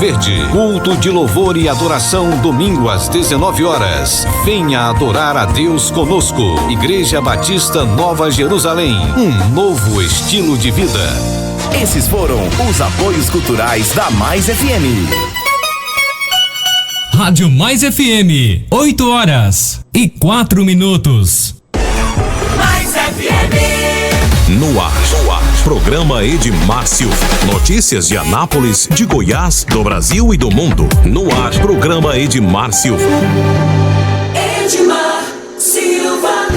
Verde. Culto de louvor e adoração, domingo às 19 horas. Venha adorar a Deus conosco. Igreja Batista Nova Jerusalém. Um novo estilo de vida. Esses foram os apoios culturais da Mais FM. Rádio Mais FM, 8h04. Mais FM. No ar. Programa Edmar Silva. Notícias de Anápolis, de Goiás, do Brasil e do mundo. No ar, programa Edmar Silva. Edmar Silva.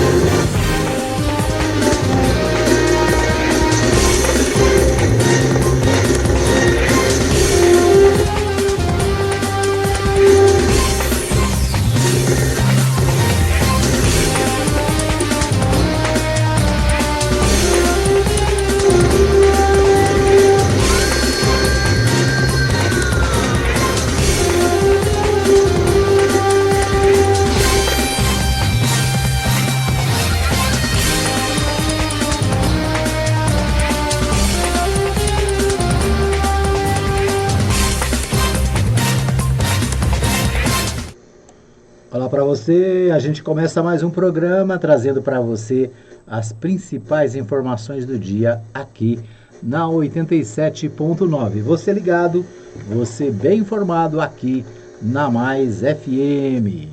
Olá para você, a gente começa mais um programa trazendo para você as principais informações do dia aqui na 87.9. Você ligado, você bem informado aqui na Mais FM.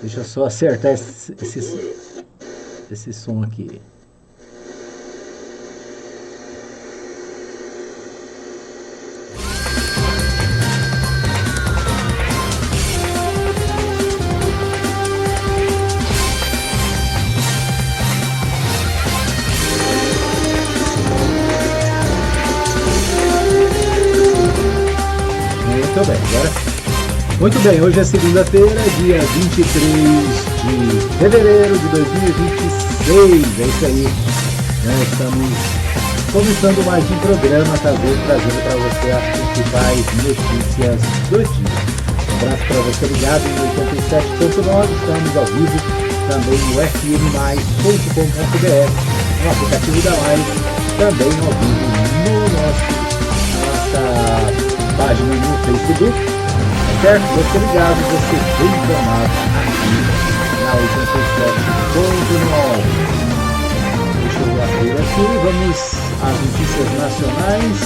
Deixa eu só acertar esse som aqui. Muito bem, hoje é segunda-feira, dia 23 de fevereiro de 2026, é isso aí, estamos começando mais um programa, trazendo para você as principais notícias do dia. Um abraço para você ligado em 87.9, estamos ao vivo também no fmmais.com.br, no aplicativo da Mais, também ao vivo no nossa página no Facebook. Certo? Você ligado, você bem informado aqui na 87.9. Deixa eu abrir aqui, vamos às notícias nacionais.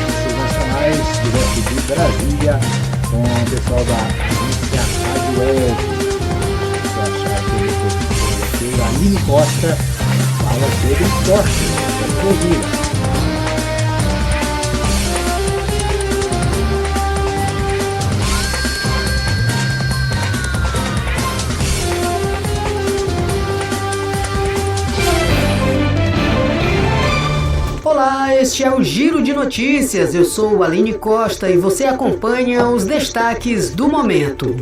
Notícias nacionais direto de Brasília com o pessoal da agência Rádio Web. Deixa eu achar aqui, a Aline Costa fala sobre esporte. Vamos ouvir. Olá, este é o Giro de Notícias. Eu sou Aline Costa e você acompanha os destaques do momento.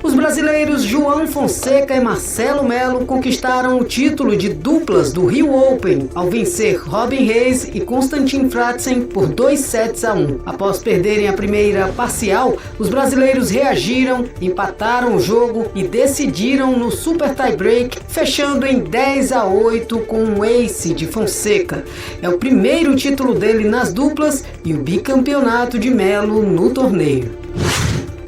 Os brasileiros João Fonseca e Marcelo Melo conquistaram o título de duplas do Rio Open ao vencer Robin Hayes e Constantin Fratzen por 2-1. Após perderem a primeira parcial, os brasileiros reagiram, empataram o jogo e decidiram no super tie-break, fechando em 10-8 com o ace de Fonseca. É o primeiro título dele nas duplas e o bicampeonato de Melo no torneio.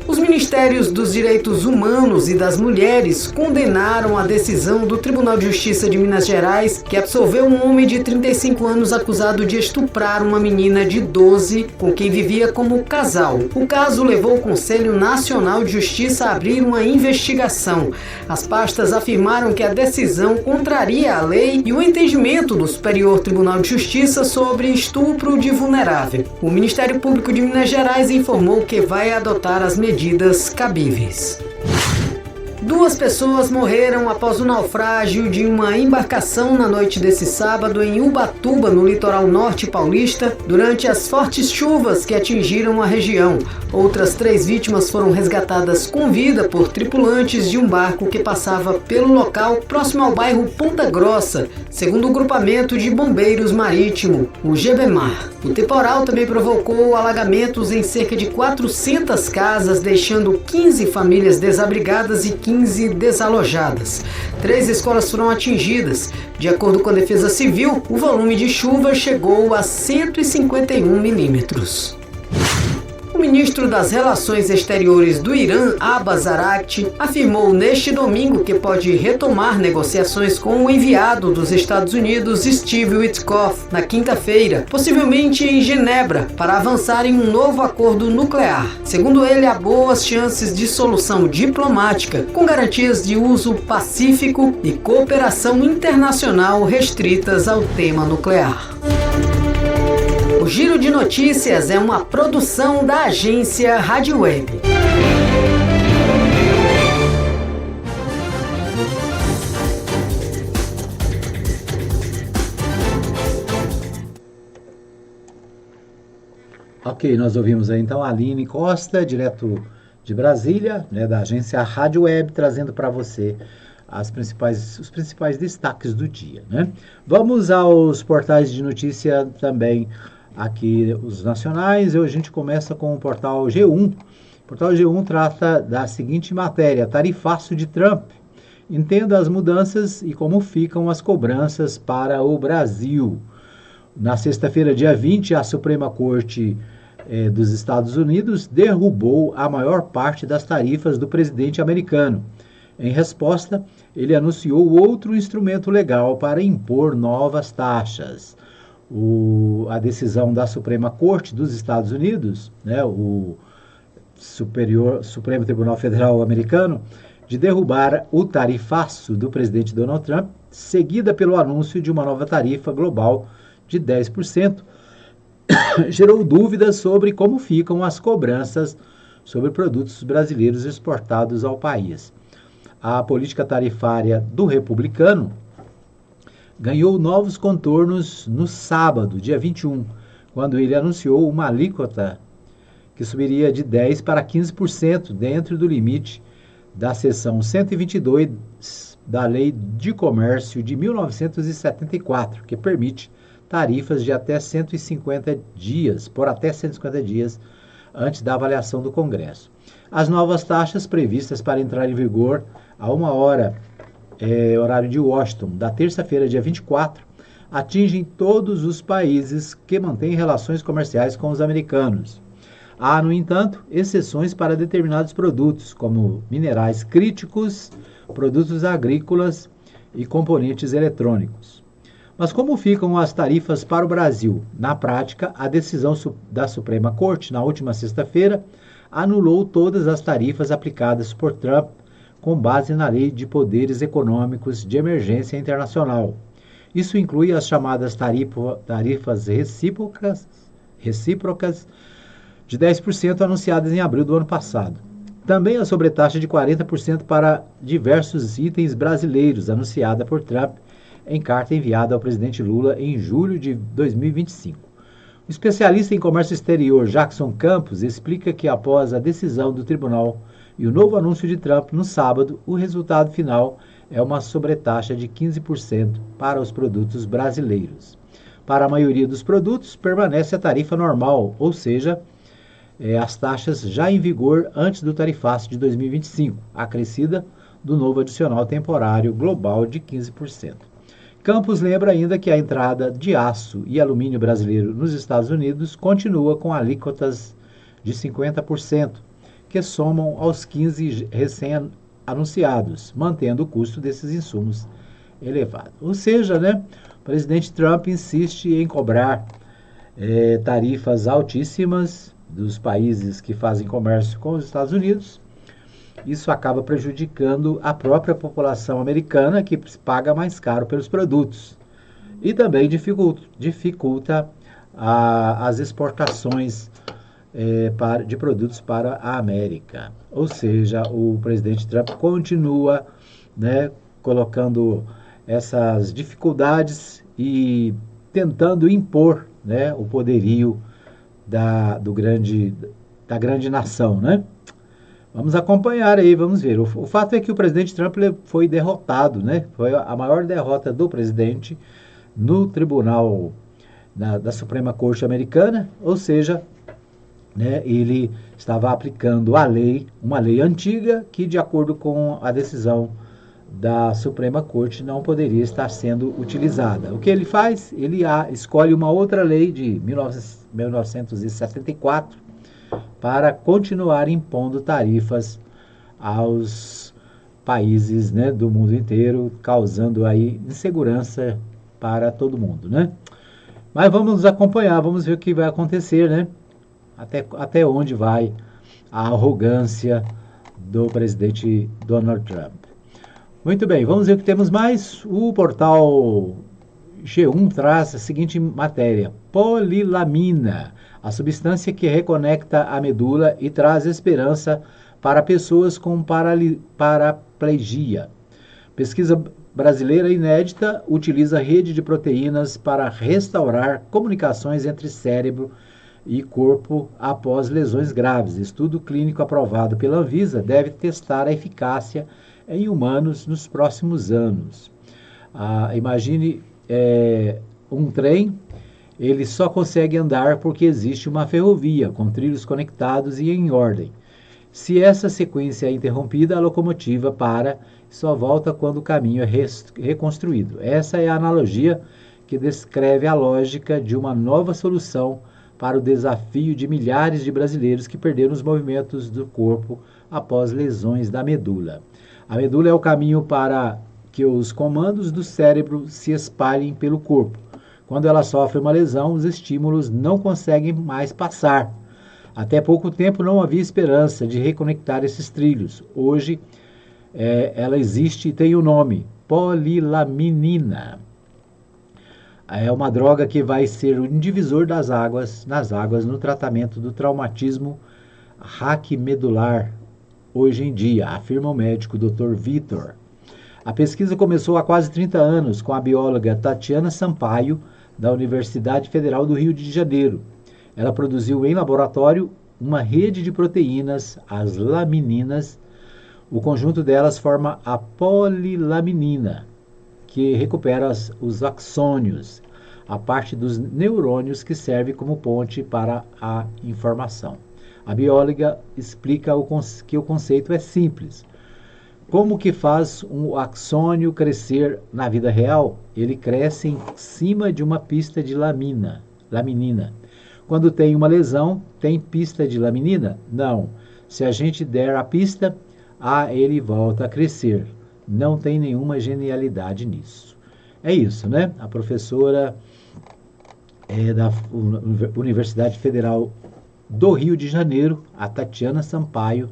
Os Ministérios dos Direitos Humanos e das Mulheres condenaram a decisão do Tribunal de Justiça de Minas Gerais, que absolveu um homem de 35 anos acusado de estuprar uma menina de 12 com quem vivia como casal. O caso levou o Conselho Nacional de Justiça a abrir uma investigação. As pastas afirmaram que a decisão contraria a lei e o entendimento do Superior Tribunal de Justiça sobre estupro de vulnerável. O Ministério Público de Minas Gerais informou que vai adotar as medidas cabíveis. 2 pessoas morreram após o naufrágio de uma embarcação na noite desse sábado em Ubatuba, no litoral norte paulista, durante as fortes chuvas que atingiram a região. Outras 3 vítimas foram resgatadas com vida por tripulantes de um barco que passava pelo local próximo ao bairro Ponta Grossa, segundo o grupamento de bombeiros marítimo, o GBMAR. O temporal também provocou alagamentos em cerca de 400 casas, deixando 15 famílias desabrigadas e 15 desalojadas. 3 escolas foram atingidas. De acordo com a Defesa Civil, o volume de chuva chegou a 151 milímetros. O ministro das Relações Exteriores do Irã, Abbas Araghchi, afirmou neste domingo que pode retomar negociações com o enviado dos Estados Unidos, Steve Witkoff, na quinta-feira, possivelmente em Genebra, para avançar em um novo acordo nuclear. Segundo ele, há boas chances de solução diplomática, com garantias de uso pacífico e cooperação internacional restritas ao tema nuclear. O Giro de Notícias é uma produção da agência Rádio Web. Ok, nós ouvimos aí então a Aline Costa, direto de Brasília, né, da agência Rádio Web, trazendo para você os principais destaques do dia, né? Vamos aos portais de notícia também, aqui os nacionais. Hoje a gente começa com o portal G1. O portal G1 trata da seguinte matéria: tarifaço de Trump. Entenda as mudanças e como ficam as cobranças para o Brasil. Na sexta-feira, dia 20, a Suprema Corte dos Estados Unidos derrubou a maior parte das tarifas do presidente americano. Em resposta, ele anunciou outro instrumento legal para impor novas taxas. A decisão da Suprema Corte dos Estados Unidos, né, o Supremo Tribunal Federal americano, de derrubar o tarifaço do presidente Donald Trump, seguida pelo anúncio de uma nova tarifa global de 10%, gerou dúvidas sobre como ficam as cobranças sobre produtos brasileiros exportados ao país. A política tarifária do republicano ganhou novos contornos no sábado, dia 21, quando ele anunciou uma alíquota que subiria de 10% para 15% dentro do limite da seção 122 da Lei de Comércio de 1974, que permite tarifas de até 150 dias, por até 150 dias, antes da avaliação do Congresso. As novas taxas previstas para entrar em vigor a 1h, horário de Washington, da terça-feira, dia 24, atingem todos os países que mantêm relações comerciais com os americanos. Há, no entanto, exceções para determinados produtos, como minerais críticos, produtos agrícolas e componentes eletrônicos. Mas como ficam as tarifas para o Brasil? Na prática, a decisão da Suprema Corte, na última sexta-feira, anulou todas as tarifas aplicadas por Trump com base na Lei de Poderes Econômicos de Emergência Internacional. Isso inclui as chamadas tarifas recíprocas de 10% anunciadas em abril do ano passado. Também a sobretaxa de 40% para diversos itens brasileiros, anunciada por Trump em carta enviada ao presidente Lula em julho de 2025. O especialista em comércio exterior Jackson Campos explica que após a decisão do tribunal e o novo anúncio de Trump no sábado, o resultado final é uma sobretaxa de 15% para os produtos brasileiros. Para a maioria dos produtos, permanece a tarifa normal, ou seja, as taxas já em vigor antes do tarifaço de 2025, acrescida do novo adicional temporário global de 15%. Campos lembra ainda que a entrada de aço e alumínio brasileiro nos Estados Unidos continua com alíquotas de 50%, que somam aos 15% recém-anunciados, mantendo o custo desses insumos elevado. Ou seja, né, o presidente Trump insiste em cobrar tarifas altíssimas dos países que fazem comércio com os Estados Unidos. Isso acaba prejudicando a própria população americana, que paga mais caro pelos produtos. E também dificulta as exportações de produtos para a América. Ou seja, o presidente Trump continua, né, colocando essas dificuldades e tentando impor, né, o poderio da grande nação, né? Vamos acompanhar aí, vamos ver. O fato é que o presidente Trump foi derrotado, né? Foi a maior derrota do presidente no tribunal da Suprema Corte americana, ou seja, né, ele estava aplicando uma lei antiga que, de acordo com a decisão da Suprema Corte, não poderia estar sendo utilizada. O que ele faz? Ele escolhe uma outra lei de 1974, para continuar impondo tarifas aos países, né, do mundo inteiro, causando aí insegurança para todo mundo, né? Mas vamos acompanhar, vamos ver o que vai acontecer, né? Até onde vai a arrogância do presidente Donald Trump. Muito bem, vamos ver o que temos mais. O portal G1 traz a seguinte matéria: polilamina, a substância que reconecta a medula e traz esperança para pessoas com paraplegia. Pesquisa brasileira inédita utiliza rede de proteínas para restaurar comunicações entre cérebro e corpo após lesões graves. Estudo clínico aprovado pela Anvisa deve testar a eficácia em humanos nos próximos anos. Imagine um trem, ele só consegue andar porque existe uma ferrovia com trilhos conectados e em ordem. Se essa sequência é interrompida, a locomotiva para e só volta quando o caminho é reconstruído. Essa é a analogia que descreve a lógica de uma nova solução para o desafio de milhares de brasileiros que perderam os movimentos do corpo após lesões da medula. A medula é o caminho para que os comandos do cérebro se espalhem pelo corpo. Quando ela sofre uma lesão, os estímulos não conseguem mais passar. Até pouco tempo não havia esperança de reconectar esses trilhos. Hoje, ela existe e tem o nome, polilaminina. É uma droga que vai ser o divisor nas águas no tratamento do traumatismo raquimedular hoje em dia, afirma o médico Dr. Vitor. A pesquisa começou há quase 30 anos com a bióloga Tatiana Sampaio, da Universidade Federal do Rio de Janeiro. Ela produziu em laboratório uma rede de proteínas, as lamininas. O conjunto delas forma a polilaminina, que recupera os axônios, a parte dos neurônios que serve como ponte para a informação. A bióloga explica que o conceito é simples. Como que faz um axônio crescer na vida real? Ele cresce em cima de uma pista de laminina. Quando tem uma lesão, tem pista de laminina? Não. Se a gente der a pista, ele volta a crescer. Não tem nenhuma genialidade nisso. É isso, né? A professora da Universidade Federal do Rio de Janeiro, a Tatiana Sampaio,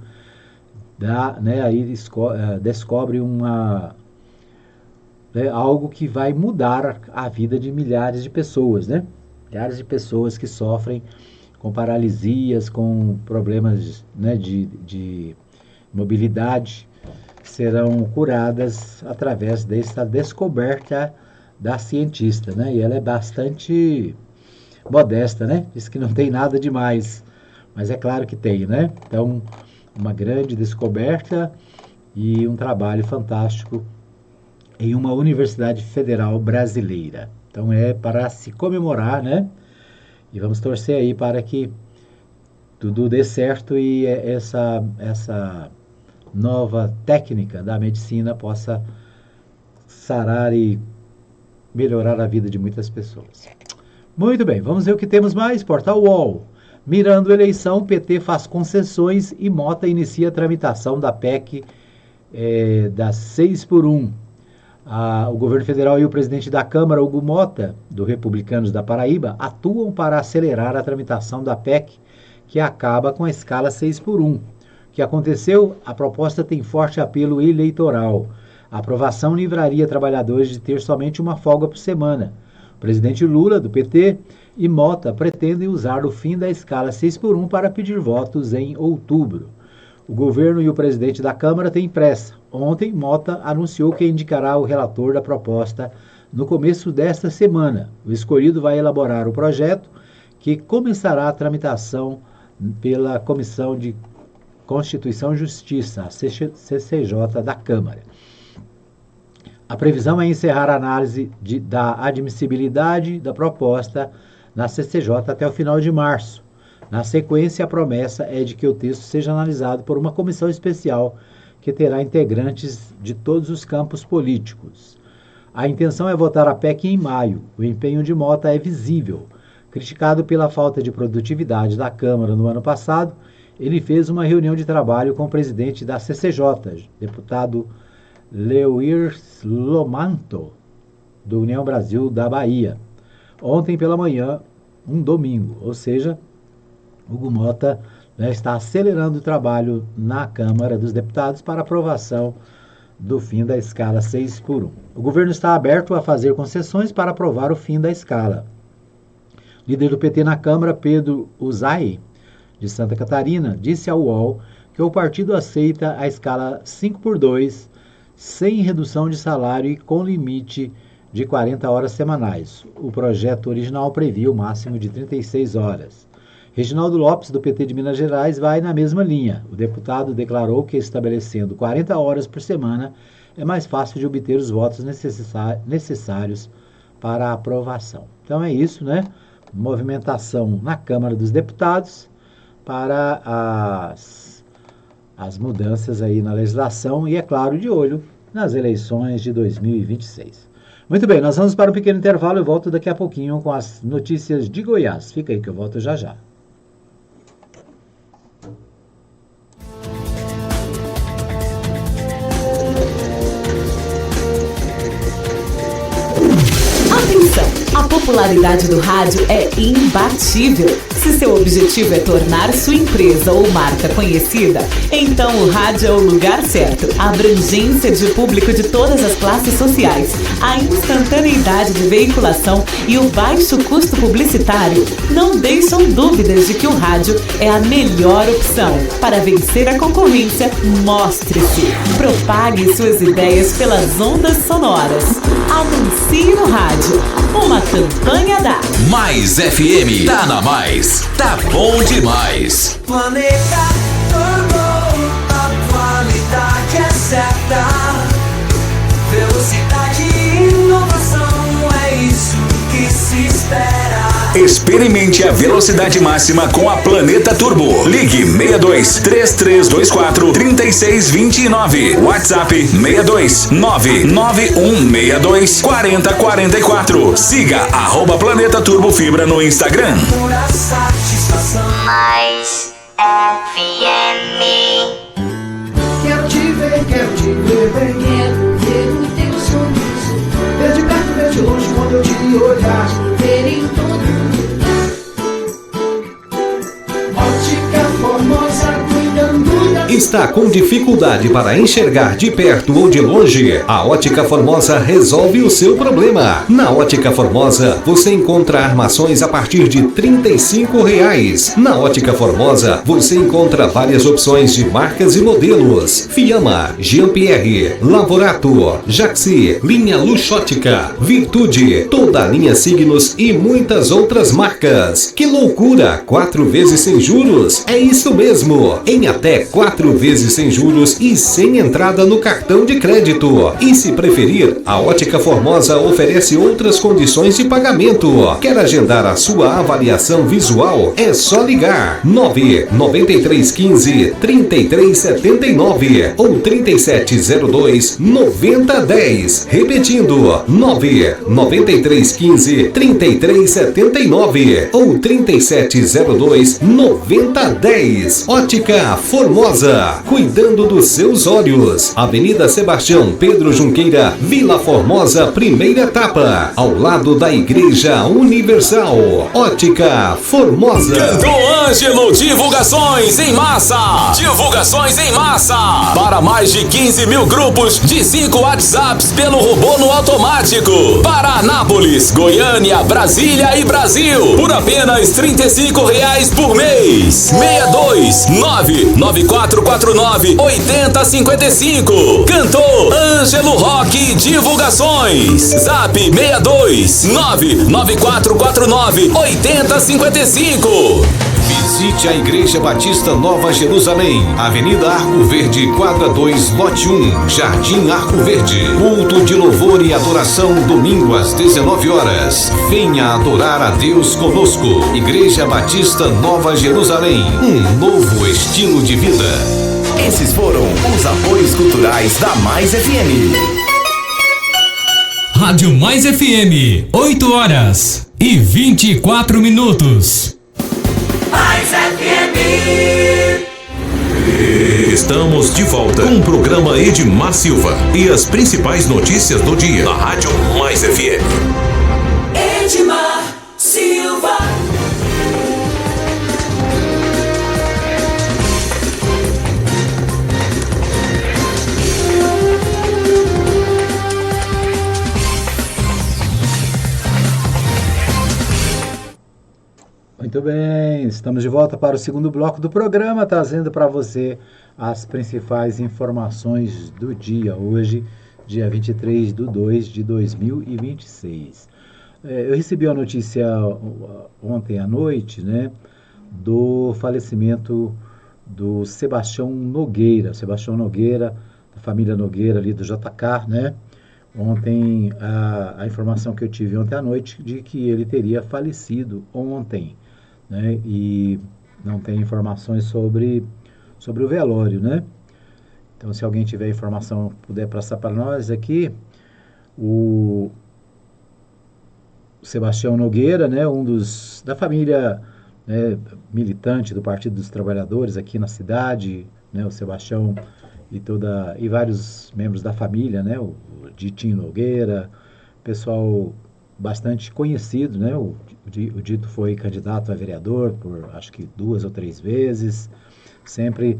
descobre algo que vai mudar a vida de milhares de pessoas, né? Milhares de pessoas que sofrem com paralisias, com problemas, né, de mobilidade, serão curadas através dessa descoberta da cientista, né? E ela é bastante modesta, né? Diz que não tem nada demais, mas é claro que tem, né? Então, uma grande descoberta e um trabalho fantástico em uma universidade federal brasileira. Então é para se comemorar, né? E vamos torcer aí para que tudo dê certo e essa nova técnica da medicina possa sarar e melhorar a vida de muitas pessoas. Muito bem, vamos ver o que temos mais. Portal UOL. Mirando eleição, PT faz concessões e Mota inicia a tramitação da PEC das 6x1. O governo federal e o presidente da Câmara, Hugo Mota, do Republicanos da Paraíba, atuam para acelerar a tramitação da PEC, que acaba com a escala 6x1. O que aconteceu? A proposta tem forte apelo eleitoral. A aprovação livraria trabalhadores de ter somente uma folga por semana. O presidente Lula, do PT, e Mota pretendem usar o fim da escala 6x1 para pedir votos em outubro. O governo e o presidente da Câmara têm pressa. Ontem, Mota anunciou que indicará o relator da proposta no começo desta semana. O escolhido vai elaborar o projeto, que começará a tramitação pela Comissão de Constituição e Justiça, a CCJ da Câmara. A previsão é encerrar a análise da admissibilidade da proposta na CCJ até o final de março. Na sequência, a promessa é de que o texto seja analisado por uma comissão especial que terá integrantes de todos os campos políticos. A intenção é votar a PEC em maio. O empenho de Mota é visível. Criticado pela falta de produtividade da Câmara no ano passado, ele fez uma reunião de trabalho com o presidente da CCJ, deputado Leuir Lomanto, do União Brasil da Bahia. Ontem pela manhã, um domingo, ou seja, Hugo Mota está acelerando o trabalho na Câmara dos Deputados para aprovação do fim da escala 6x1. O governo está aberto a fazer concessões para aprovar o fim da escala. Líder do PT na Câmara, Pedro Uzai, de Santa Catarina, disse ao UOL que o partido aceita a escala 5x2, sem redução de salário e com limite de 40 horas semanais. O projeto original previa o máximo de 36 horas. Reginaldo Lopes, do PT de Minas Gerais, vai na mesma linha. O deputado declarou que, estabelecendo 40 horas por semana, é mais fácil de obter os votos necessários para a aprovação. Então é isso, né? Movimentação na Câmara dos Deputados para as mudanças aí na legislação e, é claro, de olho nas eleições de 2026. Muito bem, nós vamos para um pequeno intervalo. Eu volto daqui a pouquinho com as notícias de Goiás. Fica aí que eu volto já já. A popularidade do rádio é imbatível. Se seu objetivo é tornar sua empresa ou marca conhecida, então o rádio é o lugar certo. A abrangência de público de todas as classes sociais, a instantaneidade de veiculação e o baixo custo publicitário não deixam dúvidas de que o rádio é a melhor opção. Para vencer a concorrência, mostre-se. Propague suas ideias pelas ondas sonoras. Anuncie no rádio. Uma campanha da Mais FM. Tá na Mais. Tá bom demais. Planeta Turbo, a qualidade é certa. Velocidade e inovação, é isso que se espera. Experimente a velocidade máxima com a Planeta Turbo. Ligue 62 3324 3629. WhatsApp 62 99162 4044. Siga @Planeta Turbo Fibra no Instagram. Pura satisfação. Mais FM. Quero te ver bem. Quero ver o teu sorriso, Ver de perto, ver de longe quando eu te olhar. ver em todo Ótica Formosa, cuidando da... Está com dificuldade para enxergar de perto ou de longe? A Ótica Formosa resolve o seu problema. Na Ótica Formosa, você encontra armações a partir de R$ 35. Na Ótica Formosa, você encontra várias opções de marcas e modelos. Fiamma, Jean-Pierre, Lavorato, Jaxi, linha Luxótica, Virtude, toda a linha Signos e muitas outras marcas. Que loucura! 4 vezes sem juros? É isso mesmo! Em até 4 vezes sem juros e sem entrada no cartão de crédito. E se preferir, a Ótica Formosa oferece outras condições de pagamento. Quer agendar a sua avaliação visual? É só ligar 99315 3379 ou 3702 9010. Repetindo, 99315 3379 ou 3702 9010. Ótica Formosa, cuidando dos seus olhos. Avenida Sebastião Pedro Junqueira, Vila Formosa, primeira etapa, ao lado da Igreja Universal. Ótica Formosa. Cantor Ângelo, divulgações em massa. Divulgações em massa. Para mais de 15 mil grupos de 5 WhatsApps pelo robô no automático. Para Anápolis, Goiânia, Brasília e Brasil. Por apenas R$ 35 por mês. 62 99449 8055. Cantor Ângelo Rock Divulgações. Zap 62 99449 8055. Visite a Igreja Batista Nova Jerusalém, Avenida Arco Verde, quadra 2, lote 1, Jardim Arco Verde. Culto de louvor e adoração, domingo às 19 horas. Venha adorar a Deus conosco. Igreja Batista Nova Jerusalém, um novo estilo de vida. Esses foram os apoios culturais da Mais FM. Rádio Mais FM, 8 horas e 24 minutos. Mais FM. Estamos de volta com o programa Edmar Silva e as principais notícias do dia na Rádio Mais FM. Edmar Silva. Muito bem, estamos de volta para o segundo bloco do programa, trazendo para você as principais informações do dia, hoje, dia 23 de 2 de 2026. Eu recebi a notícia ontem à noite, né, do falecimento do Sebastião Nogueira, da família Nogueira ali do JK, né? Ontem, a informação que eu tive ontem à noite de que ele teria falecido ontem, né? E não tem informações sobre o velório, né? Então, se alguém tiver informação, puder passar para nós aqui, o Sebastião Nogueira, né, da família, né, militante do Partido dos Trabalhadores aqui na cidade, né, o Sebastião e vários membros da família, né, o Ditinho Nogueira, pessoal bastante conhecido, né, o Dito foi candidato a vereador por acho que 2 ou 3 vezes, sempre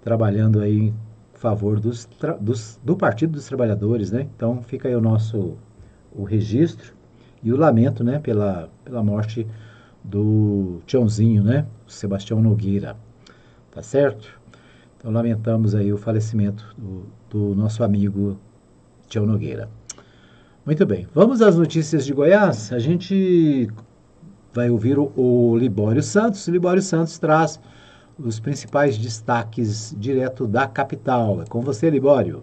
trabalhando aí em favor do Partido dos Trabalhadores, né? Então fica aí o registro e o lamento, né, pela morte do Tiãozinho, né, Sebastião Nogueira, tá certo? Então lamentamos aí o falecimento do nosso amigo Tião Nogueira. Muito bem, vamos às notícias de Goiás. A gente vai ouvir o Libório Santos. O Libório Santos traz os principais destaques direto da capital. É com você, Libório.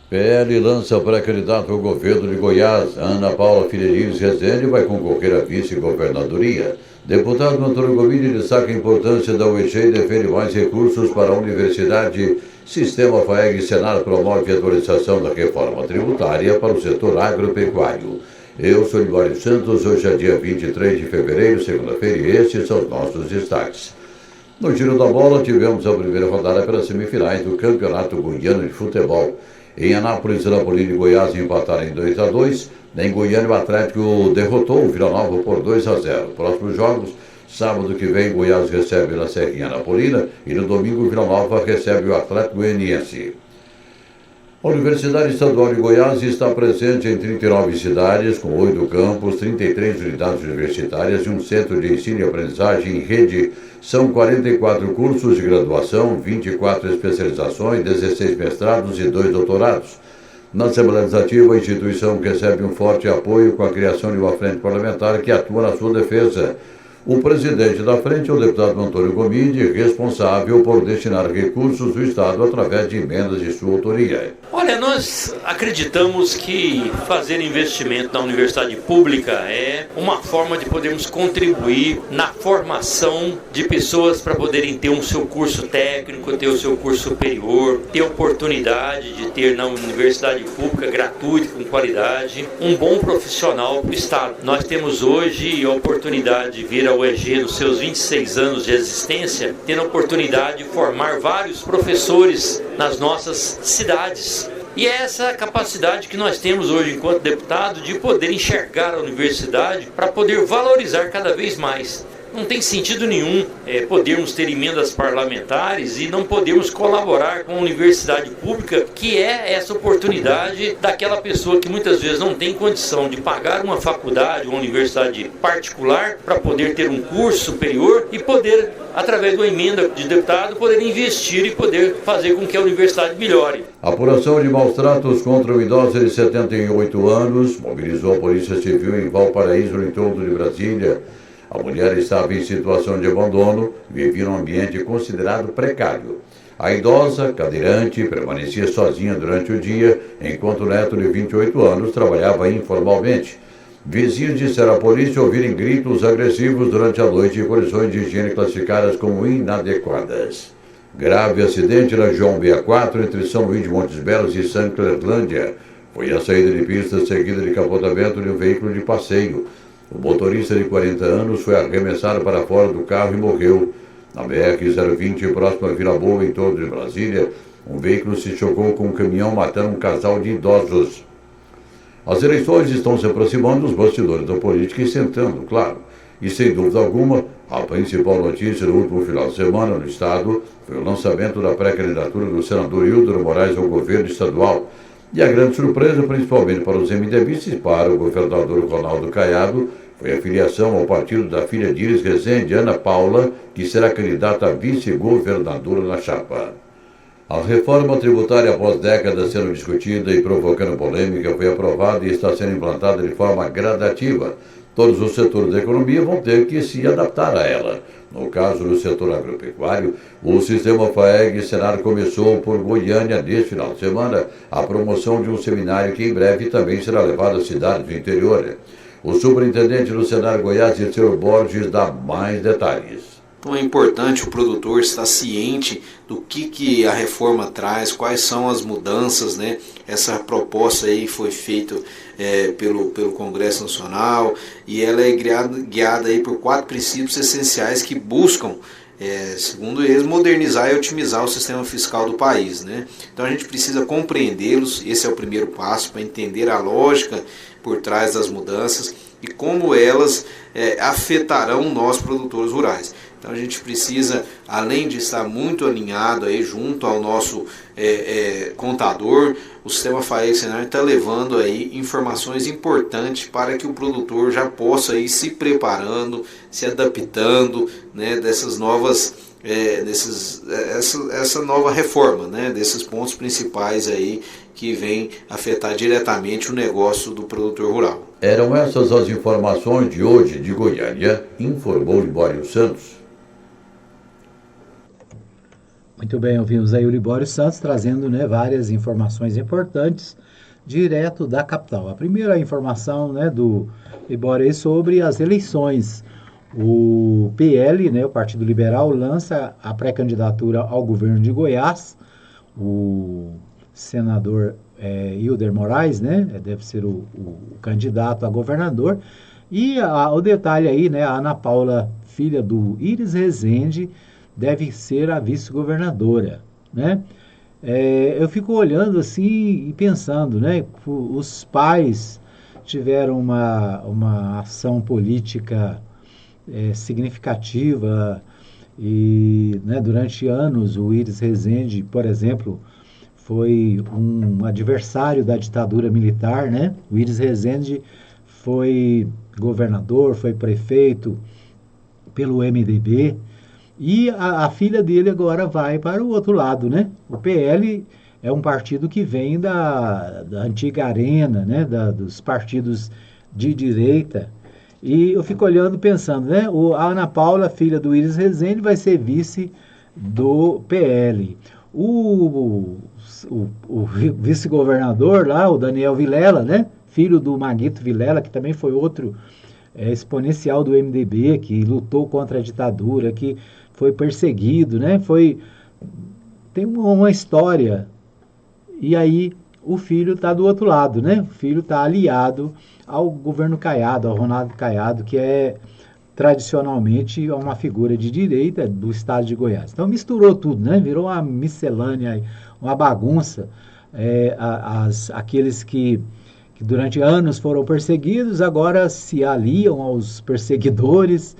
PL lança pré-candidato ao governo de Goiás. Ana Paula Filheiros Rezende vai concorrer à vice-governadoria. Deputado Antônio Gomide destaca a importância da UEG e defende mais recursos para a universidade. Sistema FAEG e Senar promove a atualização da reforma tributária para o setor agropecuário. Eu sou Libório Santos, hoje é dia 23 de fevereiro, segunda-feira, e estes são os nossos destaques. No giro da bola, tivemos a primeira rodada pelas semifinais do Campeonato Goiano de Futebol. Em Anápolis, Anapolina e Goiás empataram em 2-2. Em Goiânia, o Atlético derrotou o Vila Nova por 2-0. Próximos jogos, sábado que vem, Goiás recebe na Serrinha Anapolina e no domingo, o Vila Nova recebe o Atlético Goianiense. A Universidade Estadual de Goiás está presente em 39 cidades, com 8 campos, 33 unidades universitárias e um centro de ensino e aprendizagem em rede. São 44 cursos de graduação, 24 especializações, 16 mestrados e 2 doutorados. Na Assembleia Legislativa, a instituição recebe um forte apoio com a criação de uma frente parlamentar que atua na sua defesa. O presidente da frente é o deputado Antônio Gomide, responsável por destinar recursos do Estado através de emendas de sua autoria. Olha, nós acreditamos que fazer investimento na universidade pública é uma forma de podermos contribuir na formação de pessoas para poderem ter o seu curso técnico, ter o seu curso superior, ter oportunidade de ter na universidade pública gratuita, com qualidade, um bom profissional para o Estado. Nós temos hoje a oportunidade de vir ao UEG nos seus 26 anos de existência, tendo a oportunidade de formar vários professores nas nossas cidades. E é essa capacidade que nós temos hoje enquanto deputado de poder enxergar a universidade para poder valorizar cada vez mais. Não tem sentido nenhum podermos ter emendas parlamentares e não podermos colaborar com a universidade pública, que é essa oportunidade daquela pessoa que muitas vezes não tem condição de pagar uma faculdade, uma universidade particular, para poder ter um curso superior e poder, através de uma emenda de deputado, poder investir e poder fazer com que a universidade melhore. A apuração de maus tratos contra o idoso de 78 anos mobilizou a Polícia Civil em Valparaíso, no entorno de Brasília. A mulher estava em situação de abandono e vivia num ambiente considerado precário. A idosa, cadeirante, permanecia sozinha durante o dia, enquanto o neto de 28 anos trabalhava informalmente. Vizinhos disseram à polícia ouvirem gritos agressivos durante a noite e condições de higiene classificadas como inadequadas. Grave acidente na João 64 entre São Luís de Montes Belos e Santa Clerlândia. Foi a saída de pista seguida de capotamento de um veículo de passeio. O motorista de 40 anos foi arremessado para fora do carro e morreu. Na BR-020, próximo a Vila Boa, em torno de Brasília, um veículo se chocou com um caminhão, matando um casal de idosos. As eleições estão se aproximando dos bastidores da política e sentando, claro. E sem dúvida alguma, a principal notícia do último final de semana no estado foi o lançamento da pré-candidatura do senador Hildo Moraes ao governo estadual. E a grande surpresa, principalmente para os MDBistas e para o governador Ronaldo Caiado, foi a filiação ao partido da filha de Iris Rezende, Ana Paula, que será candidata a vice-governadora na chapa. A reforma tributária, após décadas sendo discutida e provocando polêmica, foi aprovada e está sendo implantada de forma gradativa. Todos os setores da economia vão ter que se adaptar a ela. No caso do setor agropecuário, o sistema FAEG Senar começou por Goiânia neste final de semana a promoção de um seminário que em breve também será levado às cidades do interior. O superintendente do Senar Goiás, Dirceu Borges, dá mais detalhes. Então é importante o produtor estar ciente do que a reforma traz, quais são as mudanças, né? Essa proposta aí foi feita pelo Congresso Nacional e ela é guiada aí por 4 princípios essenciais que buscam, segundo eles, modernizar e otimizar o sistema fiscal do país, né? Então a gente precisa compreendê-los, esse é o primeiro passo para entender a lógica por trás das mudanças e como elas afetarão nós produtores rurais. Então a gente precisa, além de estar muito alinhado aí junto ao nosso contador, o sistema FAEG Senar está levando aí informações importantes para que o produtor já possa ir se preparando, se adaptando, né, dessas novas, essa nova reforma, né, desses pontos principais aí que vem afetar diretamente o negócio do produtor rural. Eram essas as informações de hoje de Goiânia, informou Libório Santos. Muito bem, ouvimos aí o Libório Santos trazendo, né, várias informações importantes direto da capital. A primeira informação, né, do Libório é sobre as eleições. O PL, né, o Partido Liberal, lança a pré-candidatura ao governo de Goiás. O senador Hildo Moraes, né, deve ser o candidato a governador. E o detalhe aí, né, a Ana Paula, filha do Iris Rezende, deve ser a vice-governadora, né? Eu fico olhando assim e pensando, né? Os pais tiveram uma ação política significativa e, né, durante anos o Iris Rezende, por exemplo, foi um adversário da ditadura militar, né? O Iris Rezende foi governador, foi prefeito pelo MDB. E a filha dele agora vai para o outro lado, né? O PL é um partido que vem da antiga arena, né? Dos partidos de direita. E eu fico olhando pensando, né? A Ana Paula, filha do Iris Rezende, vai ser vice do PL. O vice-governador lá, o Daniel Vilela, né? Filho do Maguito Vilela, que também foi outro exponencial do MDB, que lutou contra a ditadura, que foi perseguido, né? Tem uma história. E aí o filho está do outro lado, né? O filho está aliado ao governo Caiado, ao Ronaldo Caiado, que é tradicionalmente uma figura de direita do estado de Goiás. Então misturou tudo, né? Virou uma miscelânea, uma bagunça. Aqueles que durante anos foram perseguidos, agora se aliam aos perseguidores.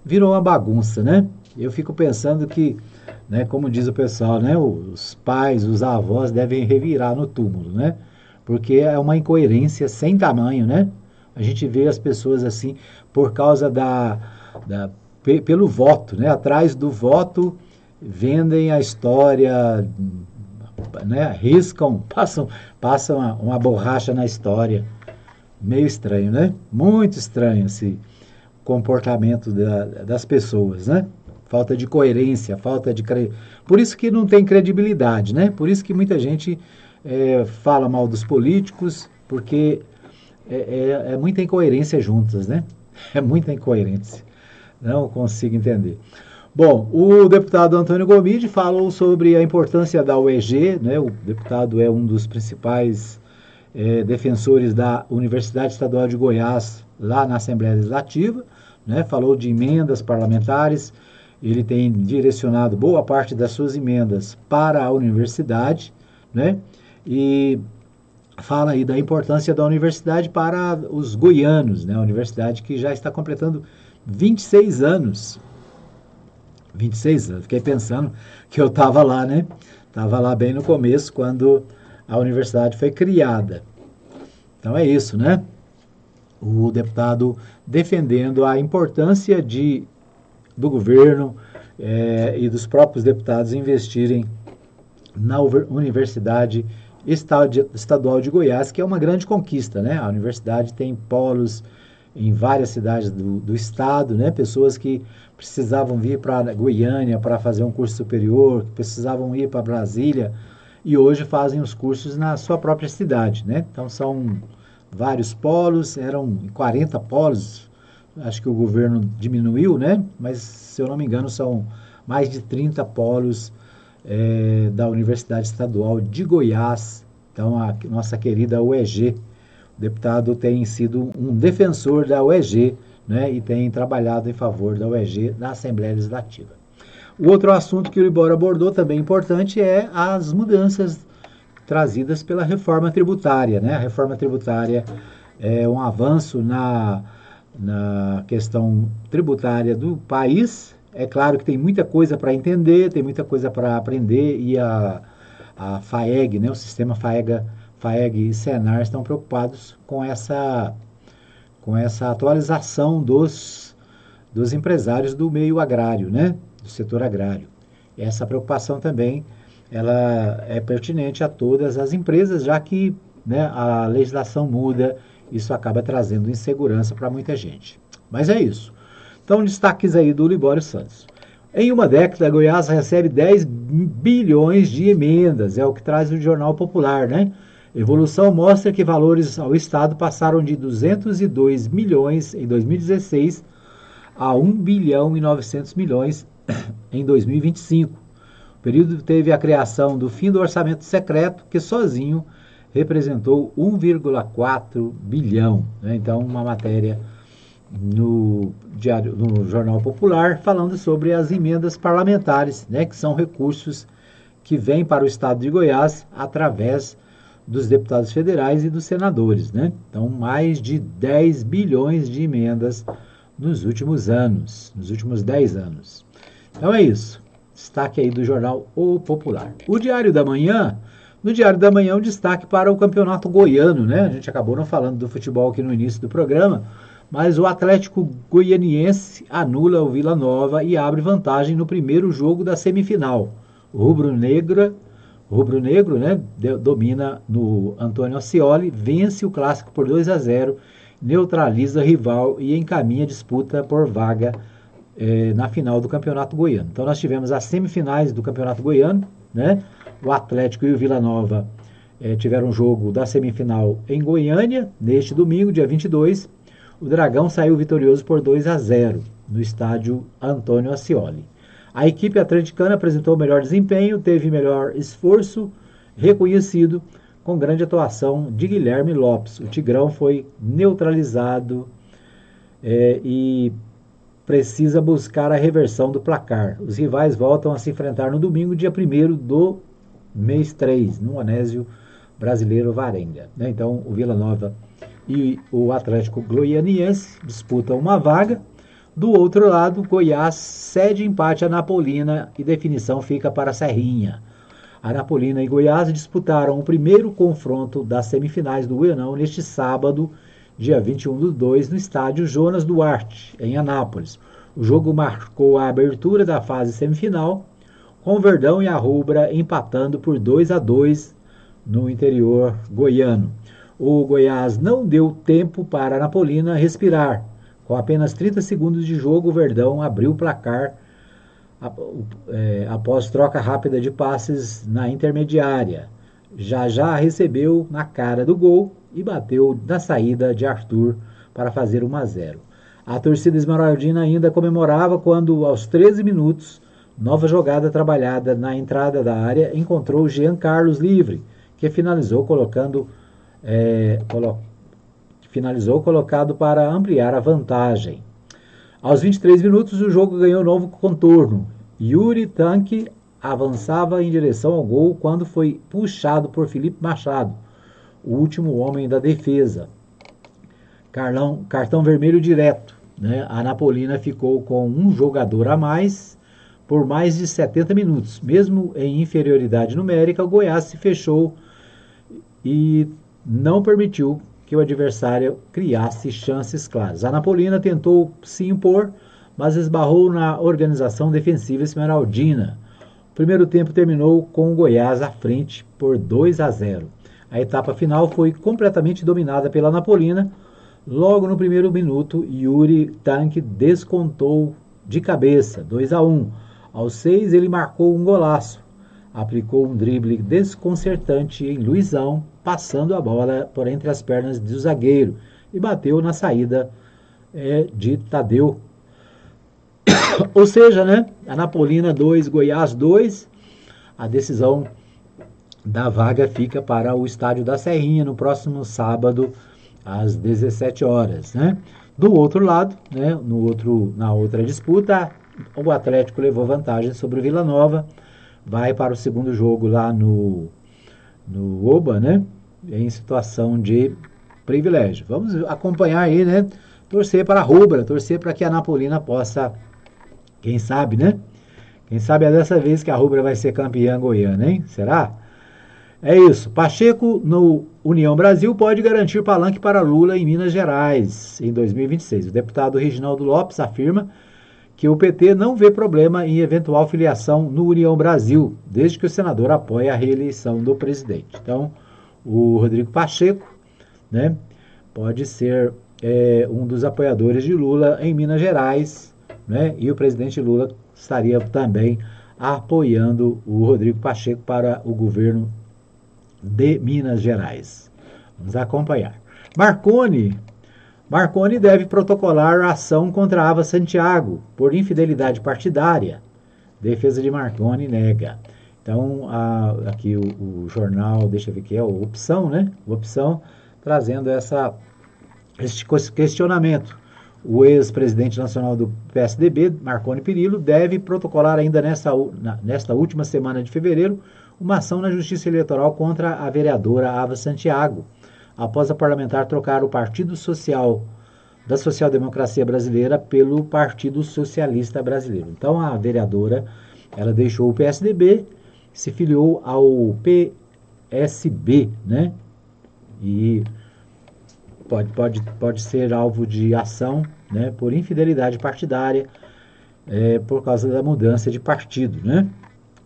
Virou uma bagunça, né? Eu fico pensando que, né, como diz o pessoal, né, os pais, os avós devem revirar no túmulo, né? Porque é uma incoerência sem tamanho, né? A gente vê as pessoas assim por causa pelo voto, né? Atrás do voto vendem a história, né? Riscam, passam uma borracha na história. Meio estranho, né? Muito estranho esse comportamento das pessoas, né? Falta de coerência, por isso que não tem credibilidade, né? Por isso que muita gente fala mal dos políticos, porque é muita incoerência juntas, né? É muita incoerência. Não consigo entender. Bom, o deputado Antônio Gomide falou sobre a importância da UEG, né? O deputado é um dos principais defensores da Universidade Estadual de Goiás, lá na Assembleia Legislativa, né? Falou de emendas parlamentares, ele tem direcionado boa parte das suas emendas para a universidade, né? E fala aí da importância da universidade para os goianos, né? A universidade que já está completando 26 anos. 26 anos, fiquei pensando que eu estava lá, né? Estava lá bem no começo, quando a universidade foi criada. Então é isso, né? O deputado defendendo a importância do governo e dos próprios deputados investirem na Universidade Estadual de Goiás, que é uma grande conquista, né? A universidade tem polos em várias cidades do estado, né? Pessoas que precisavam vir para Goiânia para fazer um curso superior, que precisavam ir para Brasília e hoje fazem os cursos na sua própria cidade, né? Então são vários polos, eram 40 polos, acho que o governo diminuiu, né? Mas se eu não me engano são mais de 30 polos da Universidade Estadual de Goiás, então a nossa querida UEG. O deputado tem sido um defensor da UEG, né, e tem trabalhado em favor da UEG na Assembleia Legislativa. O outro assunto que o Libório abordou, também importante, é as mudanças trazidas pela reforma tributária, né? A reforma tributária é um avanço na questão tributária do país. É claro que tem muita coisa para entender, tem muita coisa para aprender, e a FAEG, né, o sistema FAEG e Senar estão preocupados com essa atualização dos empresários do meio agrário, né, do setor agrário. Essa preocupação também ela é pertinente a todas as empresas, já que, né, a legislação muda, isso acaba trazendo insegurança para muita gente. Mas é isso. Então, destaques aí do Libório Santos. Em uma década, Goiás recebe 10 bilhões de emendas, é o que traz o Jornal Popular, né? Evolução mostra que valores ao Estado passaram de 202 milhões em 2016 a 1 bilhão e 900 milhões em 2025. O período teve a criação do fim do orçamento secreto, que sozinho representou 1,4 bilhão. Né? Então, uma matéria no Jornal Popular falando sobre as emendas parlamentares, né? Que são recursos que vêm para o Estado de Goiás através dos deputados federais e dos senadores, né? Então, mais de 10 bilhões de emendas nos últimos anos, nos últimos 10 anos. Então é isso. Destaque aí do jornal O Popular. O Diário da Manhã, no Diário da Manhã, um destaque para o campeonato goiano, né? A gente acabou não falando do futebol aqui no início do programa, mas o Atlético Goianiense anula o Vila Nova e abre vantagem no primeiro jogo da semifinal. O rubro-negro, né, domina no Antônio Ascioli, vence o clássico por 2-0, neutraliza rival e encaminha a disputa por vaga na final do Campeonato Goiano. Então nós tivemos as semifinais do Campeonato Goiano, né? O Atlético e o Vila Nova tiveram um jogo da semifinal em Goiânia, neste domingo, dia 22. O Dragão saiu vitorioso por 2-0 no estádio Antônio Ascioli. A equipe atleticana apresentou melhor desempenho, teve melhor esforço reconhecido, com grande atuação de Guilherme Lopes. O Tigrão foi neutralizado e precisa buscar a reversão do placar. Os rivais voltam a se enfrentar no domingo, dia 1º do mês 3, no Onésio Brasileiro Varenga. Então, o Vila Nova e o Atlético Goianiense disputam uma vaga. Do outro lado, Goiás cede empate à Anapolina e definição fica para a Serrinha. Anapolina e Goiás disputaram o primeiro confronto das semifinais do Goianão neste sábado, dia 21/2, no estádio Jonas Duarte, em Anápolis. O jogo marcou a abertura da fase semifinal, com o Verdão e a Rubra empatando por 2-2 no interior goiano. O Goiás não deu tempo para a Anapolina respirar. Com apenas 30 segundos de jogo, o Verdão abriu o placar após troca rápida de passes na intermediária. Já recebeu na cara do gol e bateu na saída de Arthur para fazer 1-0. A torcida esmeraldina ainda comemorava quando, aos 13 minutos, nova jogada trabalhada na entrada da área encontrou Jean Carlos livre, que finalizou colocado para ampliar a vantagem. Aos 23 minutos, o jogo ganhou novo contorno. Yuri Tanque avançava em direção ao gol quando foi puxado por Felipe Machado, o último homem da defesa. Cartão vermelho direto, né? A Napolina ficou com um jogador a mais por mais de 70 minutos. Mesmo em inferioridade numérica, o Goiás se fechou e não permitiu que o adversário criasse chances claras. A Napolina tentou se impor, mas esbarrou na organização defensiva esmeraldina. O primeiro tempo terminou com o Goiás à frente por 2-0. A etapa final foi completamente dominada pela Napolina. Logo no primeiro minuto, Yuri Tanque descontou de cabeça, 2-1. Aos 6, ele marcou um golaço. Aplicou um drible desconcertante em Luizão, passando a bola por entre as pernas do zagueiro e bateu na saída de Tadeu. Ou seja, né? A Napolina 2, Goiás 2. A decisão da vaga fica para o Estádio da Serrinha no próximo sábado, às 17 horas, né? Do outro lado, né, na outra disputa, o Atlético levou vantagem sobre o Vila Nova, vai para o segundo jogo lá no Oba, né, em situação de privilégio. Vamos acompanhar aí, né, torcer para a rubra, torcer para que a Napolina possa, quem sabe, né? Quem sabe é dessa vez que a rubra vai ser campeã goiana, hein? Será? É isso. Pacheco, no União Brasil, pode garantir palanque para Lula em Minas Gerais em 2026. O deputado Reginaldo Lopes afirma que o PT não vê problema em eventual filiação no União Brasil, desde que o senador apoie a reeleição do presidente. Então, o Rodrigo Pacheco, né, pode ser um dos apoiadores de Lula em Minas Gerais, né, e o presidente Lula estaria também apoiando o Rodrigo Pacheco para o governo de Minas Gerais. Vamos acompanhar. Marconi deve protocolar a ação contra Ava Santiago por infidelidade partidária. Defesa de Marconi nega. Então, aqui o jornal, deixa eu ver que é o Opção, né? O Opção trazendo este questionamento. O ex-presidente nacional do PSDB, Marconi Perillo, deve protocolar ainda nesta última semana de fevereiro uma ação na Justiça Eleitoral contra a vereadora Ava Santiago, após a parlamentar trocar o Partido Social da Social Democracia Brasileira pelo Partido Socialista Brasileiro. Então, a vereadora, ela deixou o PSDB, se filiou ao PSB, né? E pode ser alvo de ação, né, por infidelidade partidária, por causa da mudança de partido, né?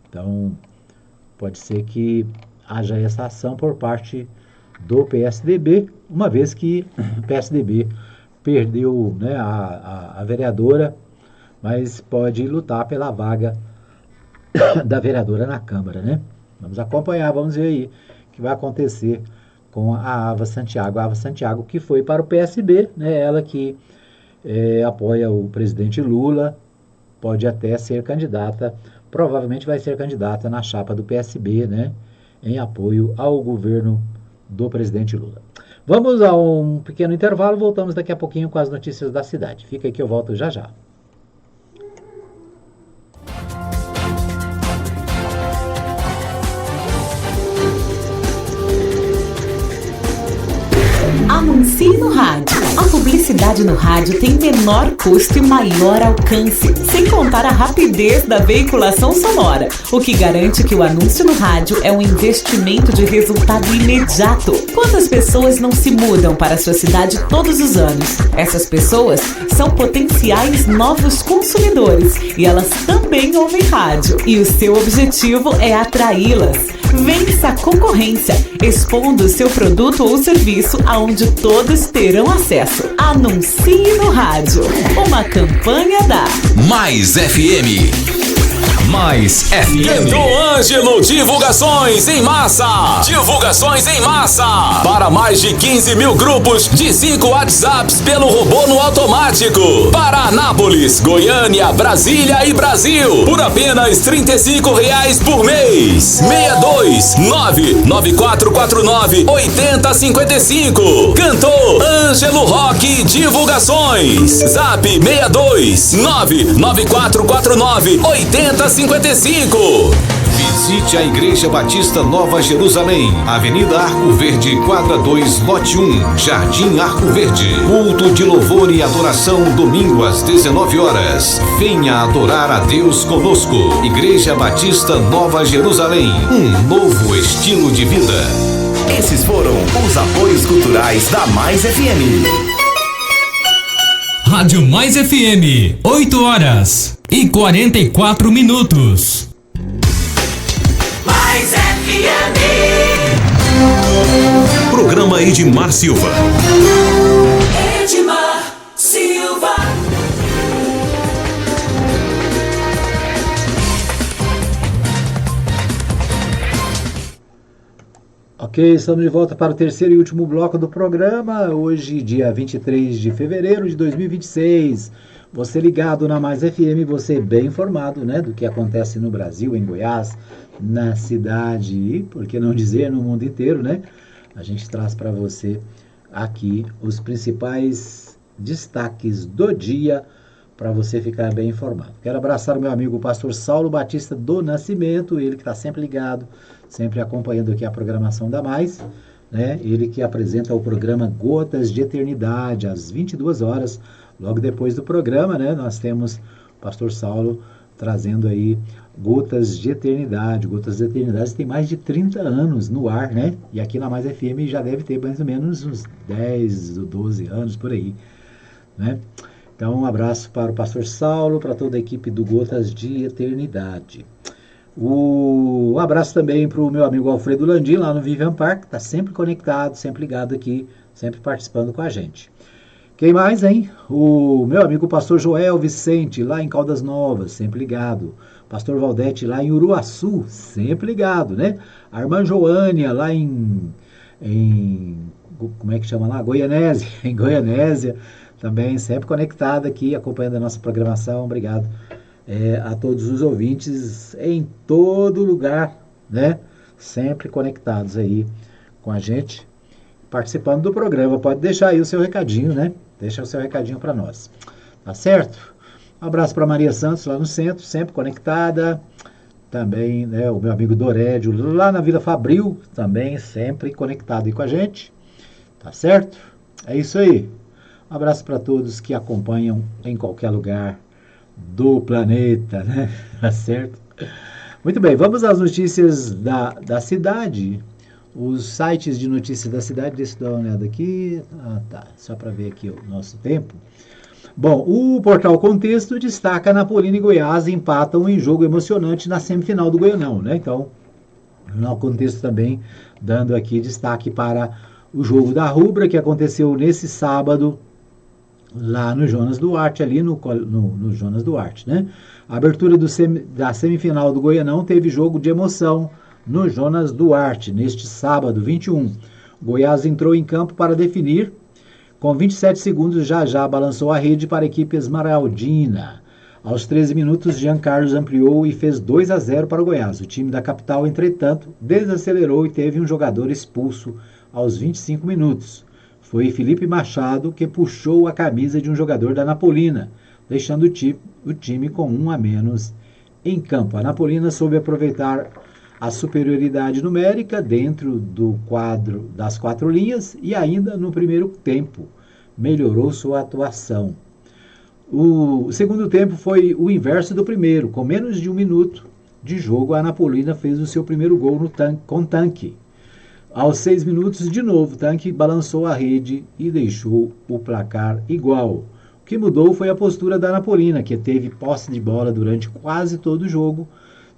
Então, pode ser que haja essa ação por parte do PSDB, uma vez que o PSDB perdeu, né, a vereadora, mas pode lutar pela vaga da vereadora na Câmara, né? Vamos acompanhar, vamos ver aí o que vai acontecer com a Ava Santiago. A Ava Santiago que foi para o PSB, né? Ela que apoia o presidente Lula, pode até ser candidata, provavelmente vai ser candidata na chapa do PSB, né, em apoio ao governo do presidente Lula. Vamos a um pequeno intervalo, voltamos daqui a pouquinho com as notícias da cidade. Fica aí que eu volto já já. Anuncie no rádio. A publicidade no rádio tem menor custo e maior alcance, sem contar a rapidez da veiculação sonora, o que garante que o anúncio no rádio é um investimento de resultado imediato. Quantas pessoas não se mudam para a sua cidade todos os anos? Essas pessoas são potenciais novos consumidores e elas também ouvem rádio. E o seu objetivo é atraí-las. Vença a concorrência, expondo o seu produto ou serviço aonde todos terão acesso. Anuncie no rádio. Uma campanha da Mais FM. Mais FM. Cantor Ângelo Divulgações em Massa. Divulgações em massa. Para mais de 15 mil grupos de 5 WhatsApps pelo robô no automático. Para Anápolis, Goiânia, Brasília e Brasil. Por apenas R$ 35 por mês. 629-9449-8055. Cantor Ângelo Rock Divulgações. Zap 629-9449-8055. Visite a Igreja Batista Nova Jerusalém, Avenida Arco Verde, quadra 2, lote 1, Jardim Arco Verde. Culto de louvor e adoração, domingo às 19 horas. Venha adorar a Deus conosco. Igreja Batista Nova Jerusalém, um novo estilo de vida. Esses foram os apoios culturais da Mais FM. Rádio Mais FM, 8 horas e 44 minutos. Mais FM. Programa Edmar Silva. Edmar Silva. Ok, estamos de volta para o terceiro e último bloco do programa. Hoje, dia 23 de fevereiro de 2026. Você ligado na Mais FM, você bem informado, né, do que acontece no Brasil, em Goiás, na cidade e, por que não dizer, no mundo inteiro, né? A gente traz para você aqui os principais destaques do dia para você ficar bem informado. Quero abraçar o meu amigo o pastor Saulo Batista do Nascimento, ele que está sempre ligado, sempre acompanhando aqui a programação da Mais, né? Ele que apresenta o programa Gotas de Eternidade, às 22 horas, logo depois do programa, né? Nós temos o pastor Saulo trazendo aí Gotas de Eternidade. Gotas de Eternidade tem mais de 30 anos no ar, né? E aqui na Mais FM já deve ter mais ou menos uns 10 ou 12 anos por aí, né? Então, um abraço para o pastor Saulo, para toda a equipe do Gotas de Eternidade. Um abraço também para o meu amigo Alfredo Landim, lá no Vivian Park, está sempre conectado, sempre ligado aqui, sempre participando com a gente. Quem mais, hein? O meu amigo pastor Joel Vicente, lá em Caldas Novas, sempre ligado. Pastor Valdete, lá em Uruaçu, sempre ligado, né? A irmã Joânia, lá em como é que chama lá? Goianésia, em Goianésia, também sempre conectada aqui, acompanhando a nossa programação. Obrigado a todos os ouvintes em todo lugar, né? Sempre conectados aí com a gente, participando do programa. Pode deixar aí o seu recadinho, né? Deixa o seu recadinho para nós, tá certo? Um abraço para Maria Santos, lá no centro, sempre conectada. Também, né, o meu amigo Dorédio, lá na Vila Fabril, também sempre conectado aí com a gente, tá certo? É isso aí. Um abraço para todos que acompanham em qualquer lugar do planeta, né? Tá certo? Muito bem, vamos às notícias da cidade. Os sites de notícias da cidade, deixa eu dar uma olhada aqui. Tá, só para ver aqui o nosso tempo. Bom, o Portal Contexto destaca Anapolina e Goiás empatam em jogo emocionante na semifinal do Goianão, né? Então, no Contexto também dando aqui destaque para o jogo da Rubra, que aconteceu nesse sábado, lá no Jonas Duarte, ali no Jonas Duarte, né? A abertura da semifinal do Goianão teve jogo de emoção no Jonas Duarte, neste sábado, 21. Goiás entrou em campo para definir. Com 27 segundos, já balançou a rede para a equipe esmeraldina. Aos 13 minutos, Jean Carlos ampliou e fez 2-0 para o Goiás. O time da capital, entretanto, desacelerou e teve um jogador expulso aos 25 minutos. Foi Felipe Machado que puxou a camisa de um jogador da Anapolina, deixando o time com um a menos em campo. A Anapolina soube aproveitar a superioridade numérica dentro do quadro das 4 linhas e ainda no primeiro tempo melhorou sua atuação. O segundo tempo foi o inverso do primeiro. Com menos de 1 minuto de jogo, a Anapolina fez o seu primeiro gol com Tanque. Aos 6 minutos, de novo, Tanque balançou a rede e deixou o placar igual. O que mudou foi a postura da Anapolina, que teve posse de bola durante quase todo o jogo,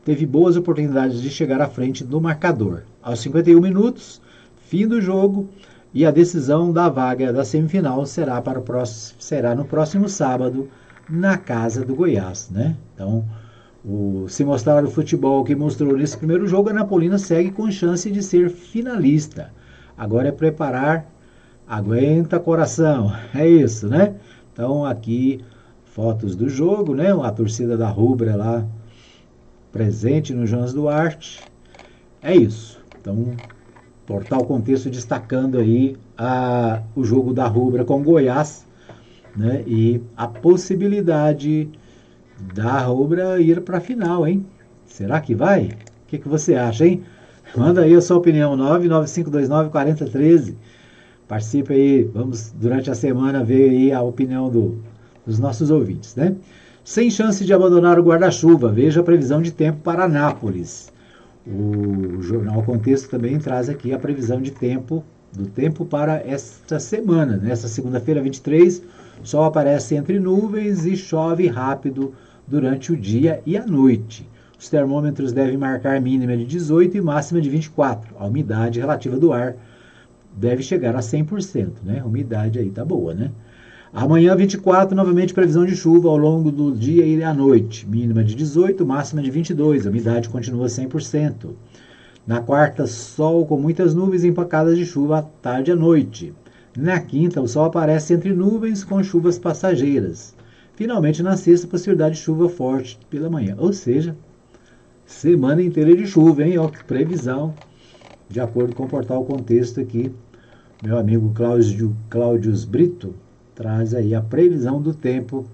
teve boas oportunidades de chegar à frente do marcador. Aos 51 minutos, fim do jogo, e a decisão da vaga da semifinal será no próximo sábado, na casa do Goiás, né? Então, Se mostrar o futebol que mostrou nesse primeiro jogo, a Anapolina segue com chance de ser finalista. Agora é preparar, aguenta coração, é isso, né? Então aqui fotos do jogo, né? A torcida da Rubra lá presente no Jonas Duarte, é isso. Então, Portal Contexto destacando aí o jogo da Rubra com Goiás, né? E a possibilidade da Rubra ir para a final, hein? Será que vai? O que você acha, hein? Manda aí a sua opinião, 995294013. Participe aí, vamos durante a semana ver aí a opinião dos nossos ouvintes, né? Sem chance de abandonar o guarda-chuva, veja a previsão de tempo para Anápolis. O Jornal Contexto também traz aqui a previsão de tempo, do tempo para esta semana. Nesta segunda-feira, 23, o sol aparece entre nuvens e chove rápido durante o dia e a noite. Os termômetros devem marcar mínima de 18 e máxima de 24. A umidade relativa do ar deve chegar a 100%, né? A umidade aí tá boa, né? Amanhã, 24, novamente previsão de chuva ao longo do dia e à noite. Mínima de 18, máxima de 22. A umidade continua 100%. Na quarta, sol com muitas nuvens e empacadas de chuva à tarde e à noite. Na quinta, o sol aparece entre nuvens com chuvas passageiras. Finalmente, na sexta, possibilidade de chuva forte pela manhã. Ou seja, semana inteira de chuva, hein? Ó, que previsão. De acordo com o Portal Contexto aqui, meu amigo Cláudio Brito traz aí a previsão do tempo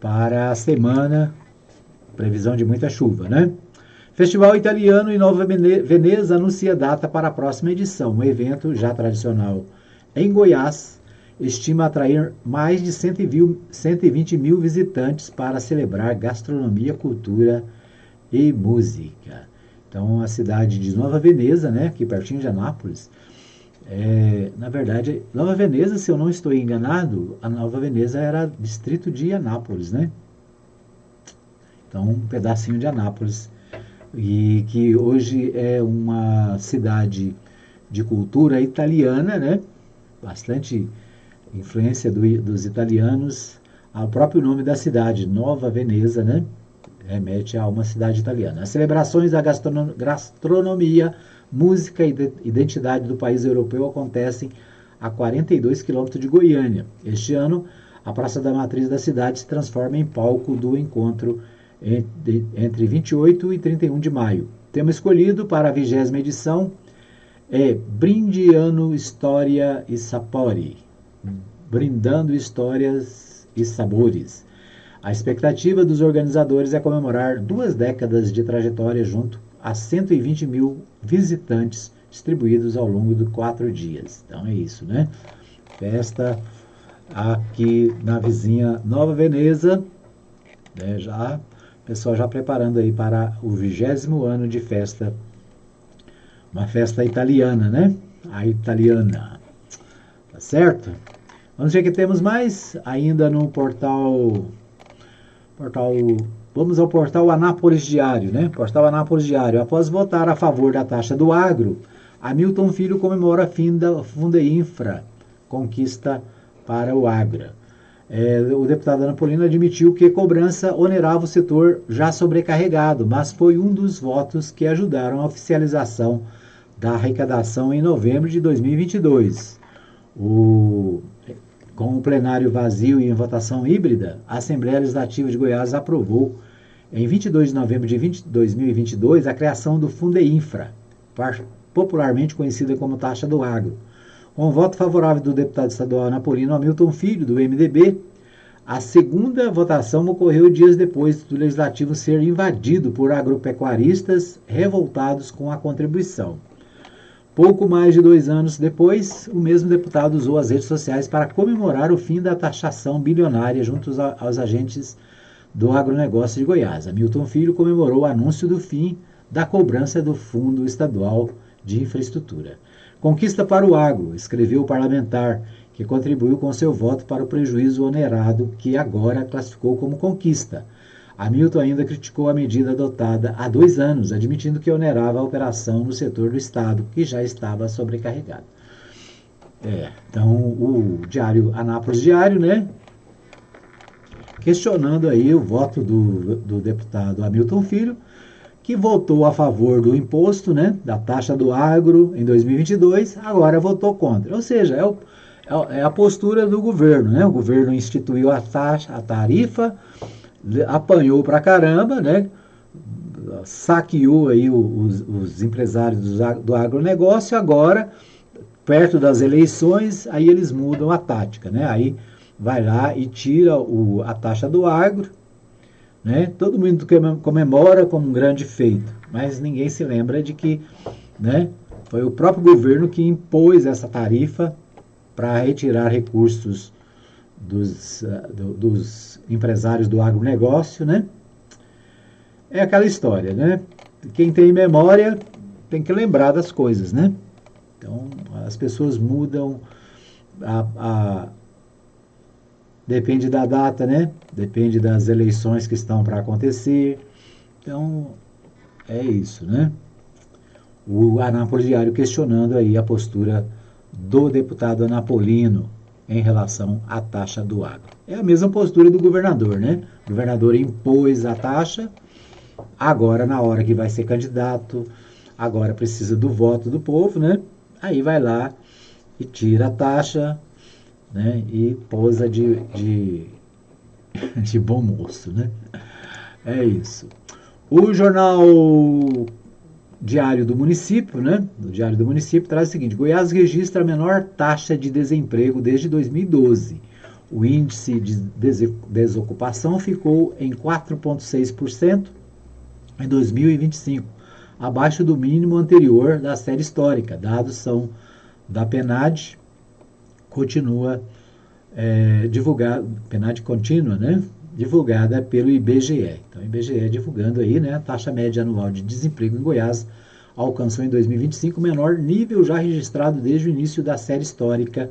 para a semana, previsão de muita chuva, né? Festival Italiano em Nova Veneza anuncia data para a próxima edição. Um evento já tradicional em Goiás estima atrair mais de 120 mil visitantes para celebrar gastronomia, cultura e música. Então, a cidade de Nova Veneza, né, aqui pertinho de Anápolis, na verdade, Nova Veneza, se eu não estou enganado, a Nova Veneza era distrito de Anápolis, né? Então, um pedacinho de Anápolis, e que hoje é uma cidade de cultura italiana, né? Bastante influência dos italianos. O próprio nome da cidade, Nova Veneza, né? Remete a uma cidade italiana. As celebrações da gastronomia, música e identidade do país europeu acontecem a 42 quilômetros de Goiânia. Este ano, a Praça da Matriz da cidade se transforma em palco do encontro entre 28 e 31 de maio. O tema escolhido para a 20ª edição é Brindiano História e Sapori. Brindando histórias e sabores. A expectativa dos organizadores é comemorar 2 décadas de trajetória junto a 120 mil visitantes distribuídos ao longo de 4 dias. Então é isso, né? Festa aqui na vizinha Nova Veneza, né? O pessoal já preparando aí para o 20º ano de festa, uma festa italiana, né? A italiana, tá certo? Vamos ver o que temos mais ainda no portal. Vamos ao portal Anápolis Diário, né? Portal Anápolis Diário. Após votar a favor da taxa do agro, Hamilton Filho comemora fim da Fundeinfra, conquista para o agro. O deputado Anapolino admitiu que cobrança onerava o setor já sobrecarregado, mas foi um dos votos que ajudaram a oficialização da arrecadação em novembro de 2022. Com o plenário vazio e em votação híbrida, a Assembleia Legislativa de Goiás aprovou, em 22 de novembro de 2022, a criação do Fundeinfra, popularmente conhecida como taxa do agro. Com o voto favorável do deputado estadual Anapolino Hamilton Filho, do MDB, a segunda votação ocorreu dias depois do Legislativo ser invadido por agropecuaristas revoltados com a contribuição. Pouco mais de 2 anos depois, o mesmo deputado usou as redes sociais para comemorar o fim da taxação bilionária junto aos agentes do agronegócio de Goiás. Hamilton Filho comemorou o anúncio do fim da cobrança do Fundo Estadual de Infraestrutura. Conquista para o agro, escreveu o parlamentar, que contribuiu com seu voto para o prejuízo onerado, que agora classificou como conquista. Hamilton ainda criticou a medida adotada há 2 anos, admitindo que onerava a operação no setor do Estado, que já estava sobrecarregado. Então, o diário Anápolis Diário, né? questionando aí o voto do deputado Hamilton Filho, que votou a favor do imposto, né, da taxa do agro em 2022, agora votou contra. Ou seja, é a postura do governo, né? O governo instituiu a tarifa, apanhou pra caramba, né? Saqueou aí os empresários do agronegócio, agora, perto das eleições, aí eles mudam a tática, né? Aí vai lá e tira a taxa do agro, né? Todo mundo comemora como um grande feito, mas ninguém se lembra de que, né, foi o próprio governo que impôs essa tarifa para retirar recursos dos empresários do agronegócio, né? É aquela história, né? Quem tem memória tem que lembrar das coisas, né? Então, as pessoas mudam, depende da data, né? Depende das eleições que estão para acontecer. Então, é isso, né? O Anápolis Diário questionando aí a postura do deputado Anapolino em relação à taxa do agro. É a mesma postura do governador, né? O governador impôs a taxa, agora na hora que vai ser candidato, agora precisa do voto do povo, né? Aí vai lá e tira a taxa, né? E posa de bom moço, né? É isso. O jornal Diário do Município, né? O Diário do Município traz o seguinte: Goiás registra a menor taxa de desemprego desde 2012. O índice de desocupação ficou em 4,6% em 2025, abaixo do mínimo anterior da série histórica. Dados são da PNAD, continua divulgado, PNAD contínua, né? Divulgada pelo IBGE. Então, o IBGE divulgando aí, né, a taxa média anual de desemprego em Goiás alcançou em 2025 o menor nível já registrado desde o início da série histórica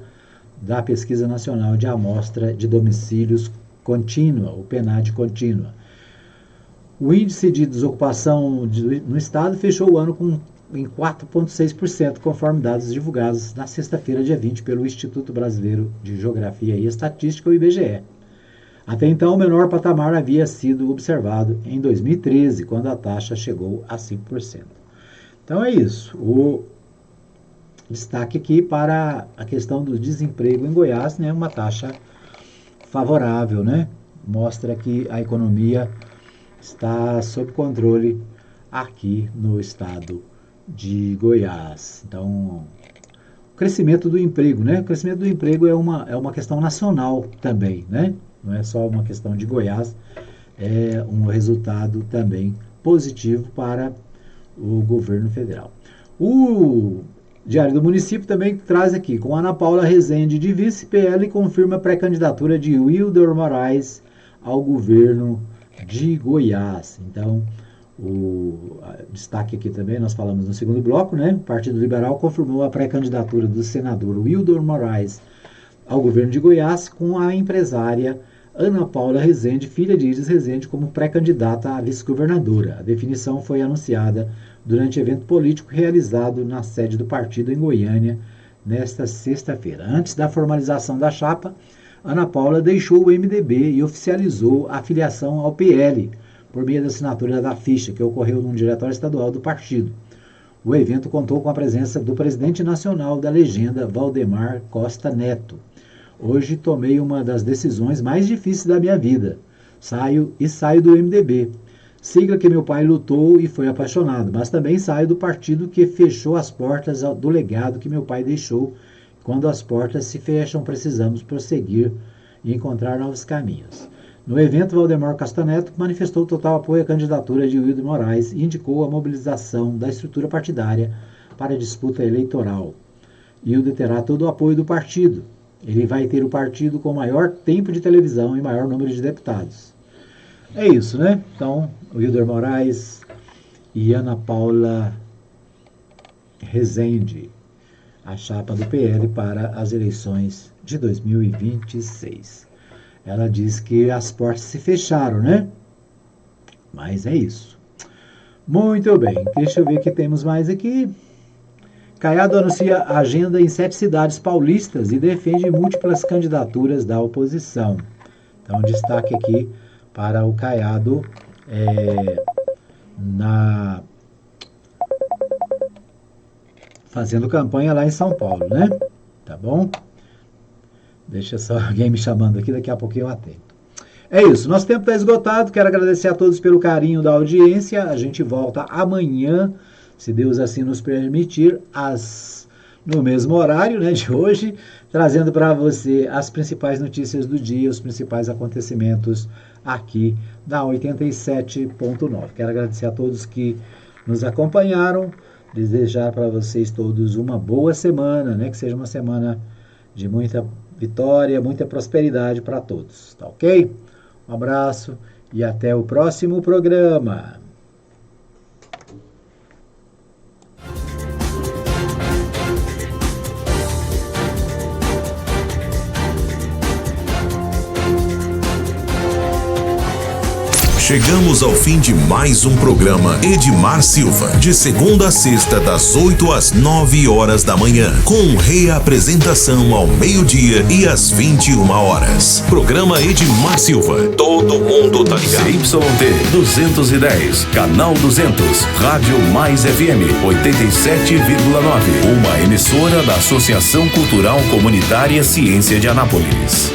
da Pesquisa Nacional de Amostra de Domicílios Contínua, o PNAD contínua. O índice de desocupação no estado fechou o ano em 4,6%, conforme dados divulgados na sexta-feira, dia 20, pelo Instituto Brasileiro de Geografia e Estatística, o IBGE. Até então, o menor patamar havia sido observado em 2013, quando a taxa chegou a 5%. Então é isso. O destaque aqui para a questão do desemprego em Goiás, né, uma taxa favorável, né? Mostra que a economia está sob controle aqui no estado de Goiás. Então, o crescimento do emprego, né? O crescimento do emprego é uma questão nacional também, né? Não é só uma questão de Goiás, é um resultado também positivo para o governo federal. O Diário do Município também traz aqui, com Ana Paula Rezende de vice, PL confirma pré-candidatura de Wildor Moraes ao governo de Goiás. Então, o destaque aqui também, nós falamos no segundo bloco, né? O Partido Liberal confirmou a pré-candidatura do senador Wildor Moraes ao governo de Goiás, com a empresária Ana Paula Rezende, filha de Iris Rezende, como pré-candidata a vice-governadora. A definição foi anunciada durante evento político realizado na sede do partido em Goiânia, nesta sexta-feira. Antes da formalização da chapa, Ana Paula deixou o MDB e oficializou a filiação ao PL, por meio da assinatura da ficha, que ocorreu num diretório estadual do partido. O evento contou com a presença do presidente nacional da legenda, Valdemar Costa Neto. Hoje tomei uma das decisões mais difíceis da minha vida. Saio do MDB, sigla que meu pai lutou e foi apaixonado, mas também saio do partido que fechou as portas do legado que meu pai deixou. Quando as portas se fecham, precisamos prosseguir e encontrar novos caminhos. No evento, Valdemar Costa Neto manifestou total apoio à candidatura de Wildor Moraes e indicou a mobilização da estrutura partidária para a disputa eleitoral. Wildor terá todo o apoio do partido. Ele vai ter o partido com maior tempo de televisão e maior número de deputados. É isso, né? Então, Wildor Moraes e Ana Paula Rezende, a chapa do PL para as eleições de 2026. Ela diz que as portas se fecharam, né? Mas é isso. Muito bem, deixa eu ver o que temos mais aqui. Caiado anuncia agenda em 7 cidades paulistas e defende múltiplas candidaturas da oposição. Então, destaque aqui para o Caiado fazendo campanha lá em São Paulo, né? Tá bom? Deixa só alguém me chamando aqui, daqui a pouquinho eu atendo. É isso, nosso tempo está esgotado. Quero agradecer a todos pelo carinho da audiência. A gente volta amanhã, se Deus assim nos permitir, no mesmo horário, né, de hoje, trazendo para você as principais notícias do dia, os principais acontecimentos aqui na 87.9. Quero agradecer a todos que nos acompanharam, desejar para vocês todos uma boa semana, né, que seja uma semana de muita vitória, muita prosperidade para todos, tá ok? Um abraço e até o próximo programa. Chegamos ao fim de mais um programa Edmar Silva, de segunda a sexta, das 8 às 9 horas da manhã, com reapresentação ao meio-dia e às 21 horas. Programa Edmar Silva. Todo mundo tá ligado. CYT 210, canal 200, Rádio Mais FM 87,9, uma emissora da Associação Cultural Comunitária Ciência de Anápolis.